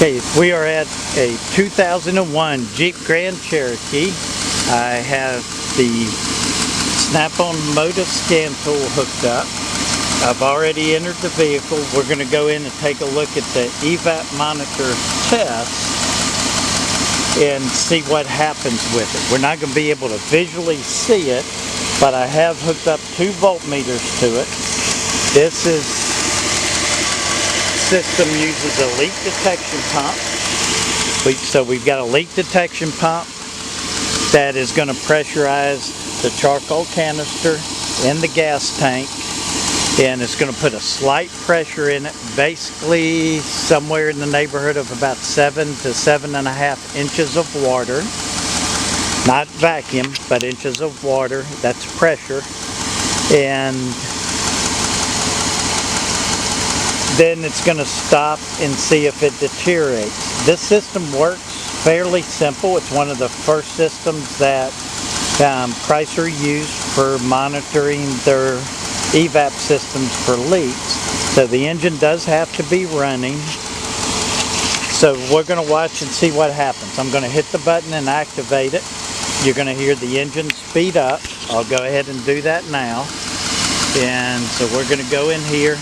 Okay, we are at a 2001 Jeep Grand Cherokee. I have the snap-on motor scan tool hooked up. I've already entered the vehicle. We're going to go in and take a look at the evap monitor test and see what happens with it. We're not going to be able to visually see it, but I have hooked up 2 voltmeters to it. This system uses a leak detection pump. So we've got a leak detection pump that is going to pressurize the charcoal canister in the gas tank, and it's going to put a slight pressure in it, basically somewhere in the neighborhood of about 7 to 7.5 inches of water. Not vacuum, but inches of water. That's pressure. And then it's going to stop and see if it deteriorates. This system works fairly simple. It's one of the first systems that Chrysler used for monitoring their evap systems for leaks. So the engine does have to be running. So we're going to watch and see what happens. I'm going to hit the button and activate it. You're going to hear the engine speed up. I'll go ahead and do that now. And so we're going to go in here,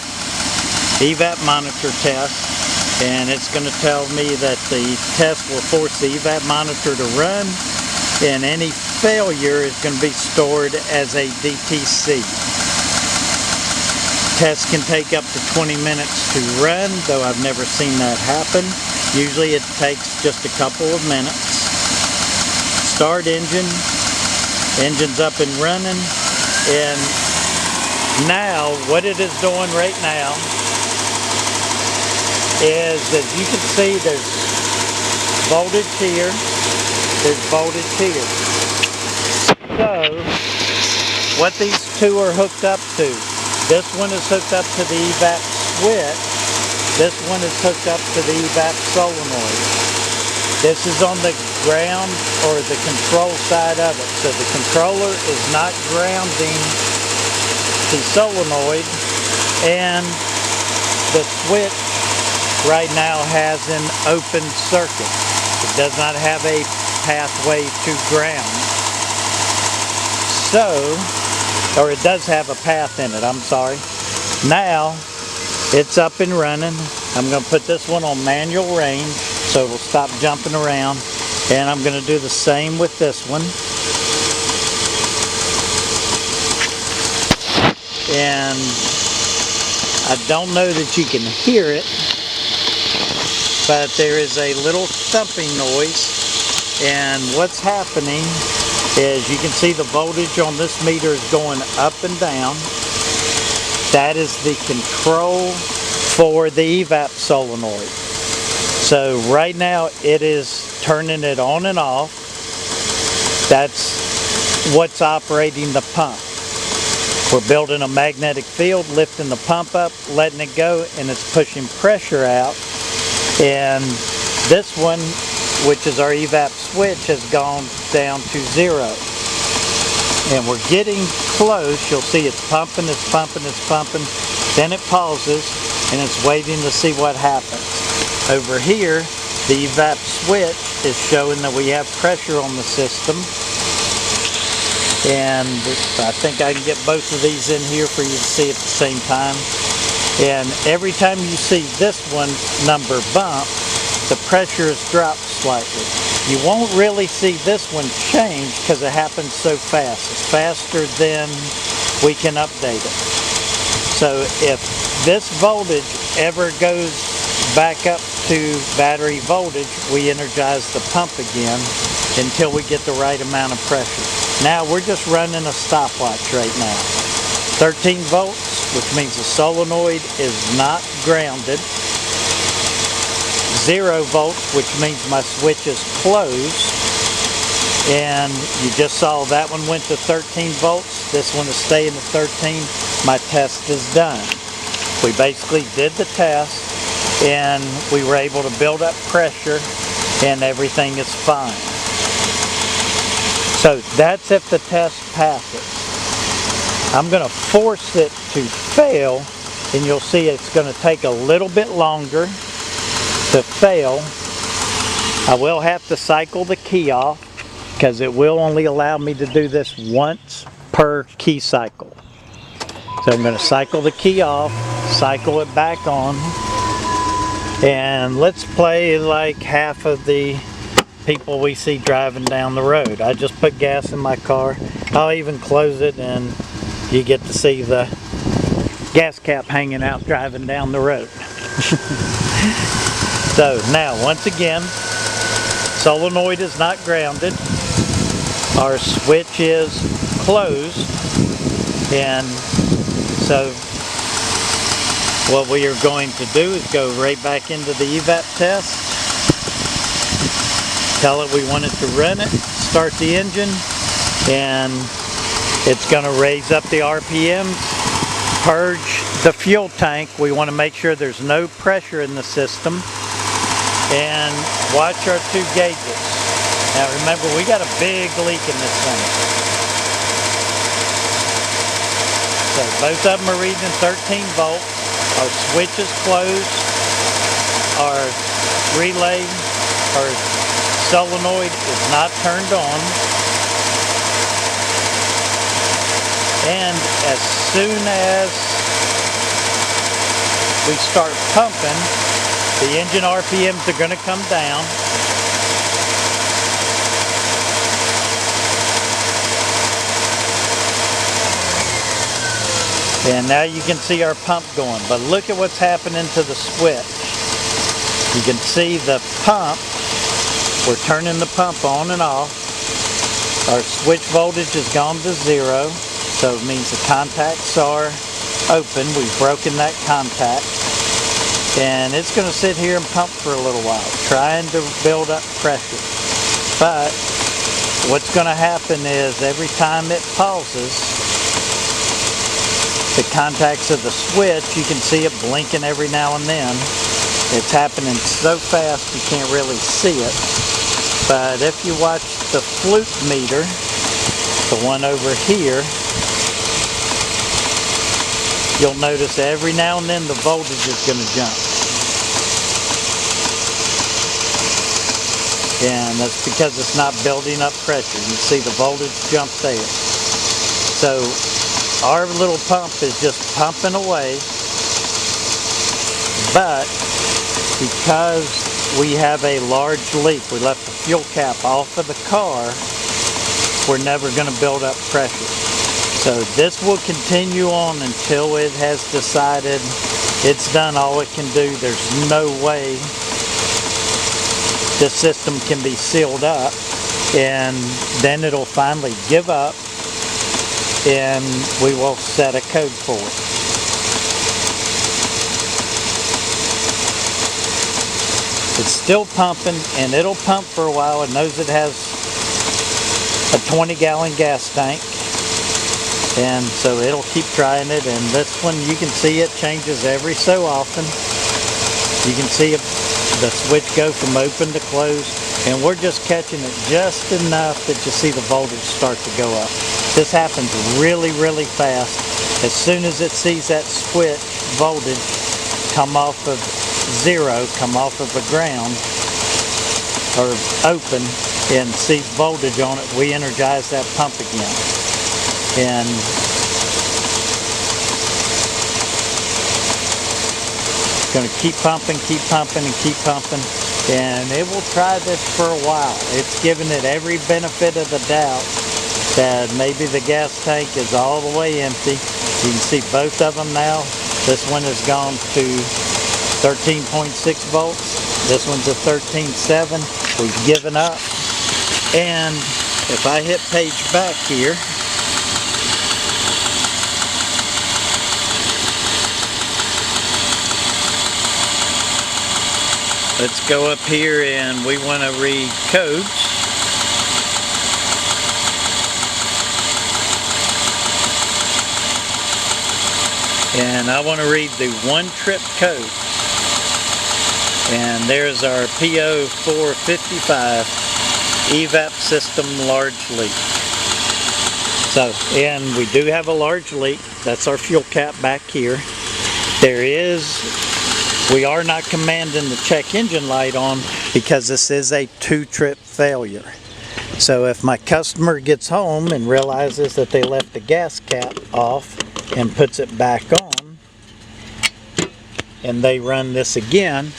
evap monitor test, and it's going to tell me that the test will force the evap monitor to run, and any failure is going to be stored as a DTC. Test can take up to 20 minutes to run, though I've never seen that happen. Usually it takes just a couple of minutes. Start engine. Engine's up and running. And now what it is doing right now is, as you can see, there's voltage here, there's voltage here. So what these two are hooked up to, this one is hooked up to the evap switch, this one is hooked up to the evap solenoid. This is on the ground or the control side of it. So the controller is not grounding the solenoid, and the switch right now has an open circuit. It does not have a pathway to ground. So, or it does have a path in it, I'm sorry. Now, it's up and running. I'm going to put this one on manual range so it will stop jumping around. And I'm going to do the same with this one. And I don't know that you can hear it, but there is a little thumping noise. And what's happening is, you can see the voltage on this meter is going up and down. That is the control for the evap solenoid. So right now it is turning it on and off. That's what's operating the pump. We're building a magnetic field, lifting the pump up, letting it go, and it's pushing pressure out. And this one, which is our evap switch, has gone down to 0. And we're getting close. You'll see it's pumping, it's pumping, it's pumping. Then it pauses, and it's waiting to see what happens. Over here, the evap switch is showing that we have pressure on the system. And I think I can get both of these in here for you to see at the same time. And every time you see this one number bump, the pressure is dropped slightly. You won't really see this one change because it happens so fast. It's faster than we can update it. So if this voltage ever goes back up to battery voltage, we energize the pump again until we get the right amount of pressure. Now we're just running a stopwatch right now. 13 volts, which means the solenoid is not grounded. 0 volts, which means my switch is closed. And you just saw that one went to 13 volts. This one is staying at 13. My test is done. We basically did the test, and we were able to build up pressure, and everything is fine. So that's if the test passes. I'm going to force it to fail, and you'll see it's going to take a little bit longer. to fail, I will have to cycle the key off because it will only allow me to do this once per key cycle. So I'm going to cycle the key off, cycle it back on, and let's play like half of the people we see driving down the road. I just put gas in my car. I'll even close it and you get to see the gas cap hanging out driving down the road. So now, once again, solenoid is not grounded. Our switch is closed, and so what we are going to do is go right back into the evap test, tell it we want it to run it, start the engine, and it's going to raise up the RPMs, purge the fuel tank. We want to make sure there's no pressure in the system, and watch our two gauges. Now remember, we got a big leak in this thing. So both of them are reading 13 volts. Our switch is closed. Our relay, our solenoid is not turned on. And as soon as we start pumping, the engine RPMs are going to come down. And now you can see our pump going, but look at what's happening to the switch. You can see the pump, we're turning the pump on and off. Our switch voltage has gone to 0, so it means the contacts are open. We've broken that contact. And it's going to sit here and pump for a little while, trying to build up pressure. But what's going to happen is every time it pauses, the contacts of the switch, you can see it blinking every now and then. It's happening so fast you can't really see it. But if you watch the flute meter, the one over here, you'll notice every now and then the voltage is going to jump. And that's because it's not building up pressure. You can see the voltage jump there. So our little pump is just pumping away, but because we have a large leak, we left the fuel cap off of the car, we're never going to build up pressure. So this will continue on until it has decided it's done all it can do. There's no way the system can be sealed up, and then it'll finally give up and we will set a code for it. It's still pumping, and it'll pump for a while. It knows it has a 20-gallon gas tank, and so it'll keep trying it. And this one, you can see it changes every so often. You can see the switch go from open to close, and we're just catching it just enough that you see the voltage start to go up. This happens really, really fast. As soon as it sees that switch voltage come off of 0, come off of the ground, or open, and sees voltage on it, we energize that pump again. And it's going to keep pumping, and keep pumping. And it will try this for a while. It's giving it every benefit of the doubt that maybe the gas tank is all the way empty. You can see both of them now. This one has gone to 13.6 volts. This one's at 13.7. We've given up. And if I hit page back here, let's go up here and we want to read codes. And I want to read the 1-trip code. And there's our PO455 evap system large leak. So, and we do have a large leak. That's our fuel cap back here. There is We are not commanding the check engine light on because this is a 2-trip failure. So if my customer gets home and realizes that they left the gas cap off and puts it back on, and they run this again,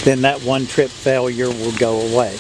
then that 1-trip failure will go away.